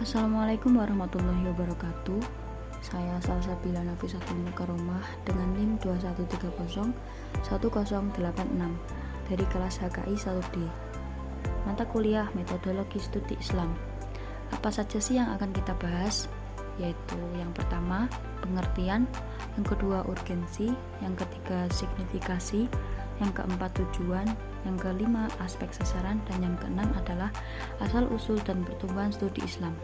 Assalamualaikum warahmatullahi wabarakatuh. Saya Salsabila Nafisatul Mukarramah dengan NIM 21301086 dari kelas HKI 1D. Mata kuliah Metodologi Studi Islam. Apa saja sih yang akan kita bahas? Yaitu yang pertama, pengertian, yang kedua, urgensi, yang ketiga, signifikasi, yang keempat, tujuan, yang kelima, aspek sasaran, dan yang keenam adalah asal-usul dan pertumbuhan studi Islam.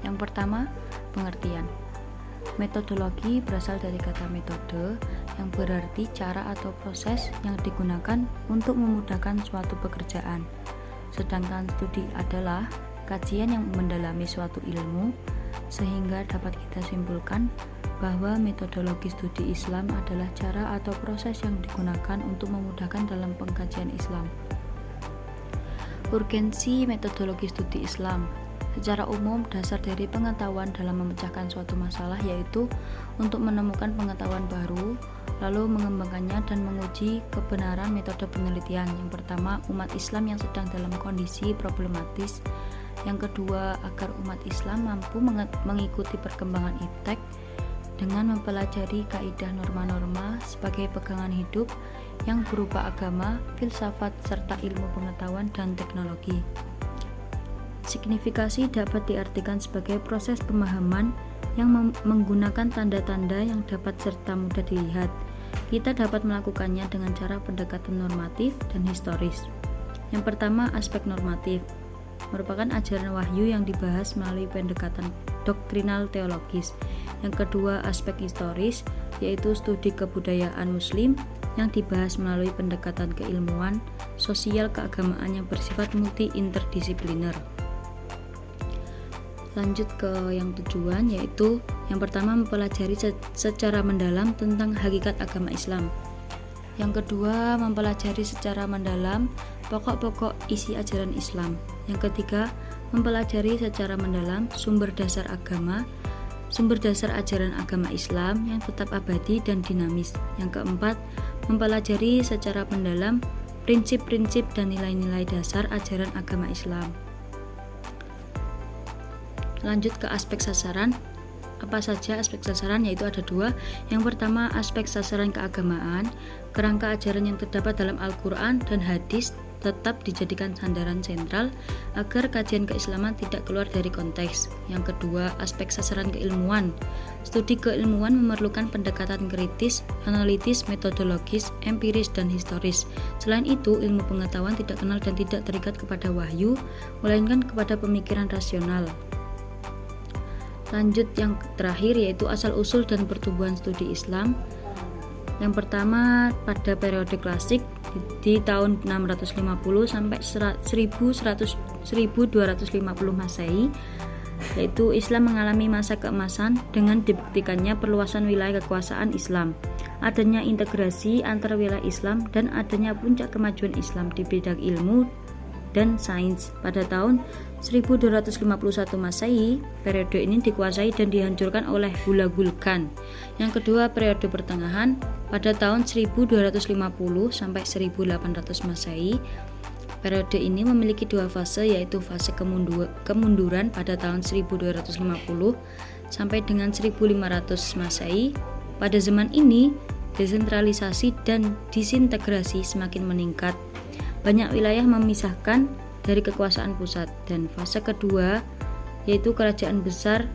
Yang pertama, pengertian. Metodologi berasal dari kata metode yang berarti cara atau proses yang digunakan untuk memudahkan suatu pekerjaan. Sedangkan studi adalah kajian yang mendalami suatu ilmu, sehingga dapat kita simpulkan bahwa metodologi studi Islam adalah cara atau proses yang digunakan untuk memudahkan dalam pengkajian Islam. Urgensi metodologi studi Islam. Secara umum, dasar dari pengetahuan dalam memecahkan suatu masalah yaitu untuk menemukan pengetahuan baru, lalu mengembangkannya dan menguji kebenaran metode penelitian. Yang pertama, umat Islam yang sedang dalam kondisi problematis. Yang kedua, agar umat Islam mampu mengikuti perkembangan iptek dengan mempelajari kaidah norma-norma sebagai pegangan hidup yang berupa agama, filsafat, serta ilmu pengetahuan dan teknologi. Signifikasi dapat diartikan sebagai proses pemahaman yang menggunakan tanda-tanda yang dapat serta mudah dilihat. Kita dapat melakukannya dengan cara pendekatan normatif dan historis. Yang pertama, aspek normatif merupakan ajaran wahyu yang dibahas melalui pendekatan doktrinal teologis. Yang kedua, aspek historis, yaitu studi kebudayaan muslim yang dibahas melalui pendekatan keilmuan, sosial, keagamaan yang bersifat multi-interdisipliner. Lanjut ke yang tujuan, yaitu yang pertama, mempelajari secara mendalam tentang hakikat agama Islam. Yang kedua, mempelajari secara mendalam pokok-pokok isi ajaran Islam. Yang ketiga, mempelajari secara mendalam sumber dasar ajaran agama Islam yang tetap abadi dan dinamis. Yang keempat, mempelajari secara mendalam prinsip-prinsip dan nilai-nilai dasar ajaran agama Islam. Lanjut ke aspek sasaran. Apa saja aspek sasaran? Yaitu ada dua. Yang pertama, aspek sasaran keagamaan. Kerangka ajaran yang terdapat dalam Al-Quran dan hadis tetap dijadikan sandaran sentral agar kajian keislaman tidak keluar dari konteks. Yang kedua, aspek sasaran keilmuan. Studi keilmuan memerlukan pendekatan kritis, analitis, metodologis, empiris, dan historis. Selain itu, ilmu pengetahuan tidak kenal dan tidak terikat kepada wahyu, melainkan kepada pemikiran rasional. Lanjut yang terakhir, yaitu asal-usul dan pertumbuhan studi Islam. Yang pertama, pada periode klasik di tahun 650 sampai 1250 Masehi, yaitu Islam mengalami masa keemasan dengan dibuktikannya perluasan wilayah kekuasaan Islam, adanya integrasi antara wilayah Islam dan adanya puncak kemajuan Islam di bidang ilmu dan sains. Pada tahun 1251 Masehi, periode ini dikuasai dan dihancurkan oleh Hulagu Khan. Yang kedua, periode pertengahan pada tahun 1250 sampai 1800 Masehi. Periode ini memiliki dua fase, yaitu fase kemunduran pada tahun 1250 sampai dengan 1500 Masehi. Pada zaman ini, desentralisasi dan disintegrasi semakin meningkat. Banyak wilayah memisahkan dari kekuasaan pusat. Dan fase kedua, yaitu kerajaan besar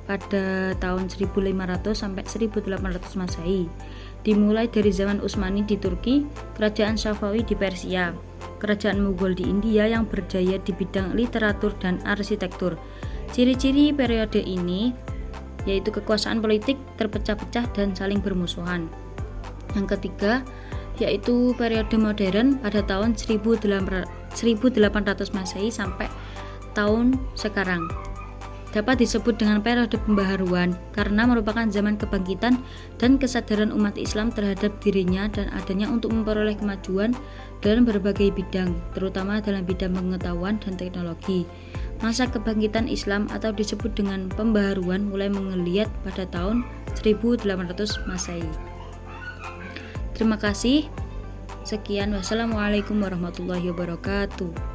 pada tahun 1500 sampai 1800 Masehi. Dimulai dari zaman Utsmani di Turki, kerajaan Safawi di Persia, kerajaan Mughal di India yang berjaya di bidang literatur dan arsitektur. Ciri-ciri periode ini yaitu kekuasaan politik terpecah-pecah dan saling bermusuhan. Yang ketiga, yaitu periode modern pada tahun 1800 Masehi sampai tahun sekarang. Dapat disebut dengan periode pembaharuan karena merupakan zaman kebangkitan dan kesadaran umat Islam terhadap dirinya dan adanya untuk memperoleh kemajuan dalam berbagai bidang, terutama dalam bidang pengetahuan dan teknologi. Masa kebangkitan Islam atau disebut dengan pembaharuan mulai menggeliat pada tahun 1800 Masehi. Terima kasih. Sekian, wassalamualaikum warahmatullahi wabarakatuh.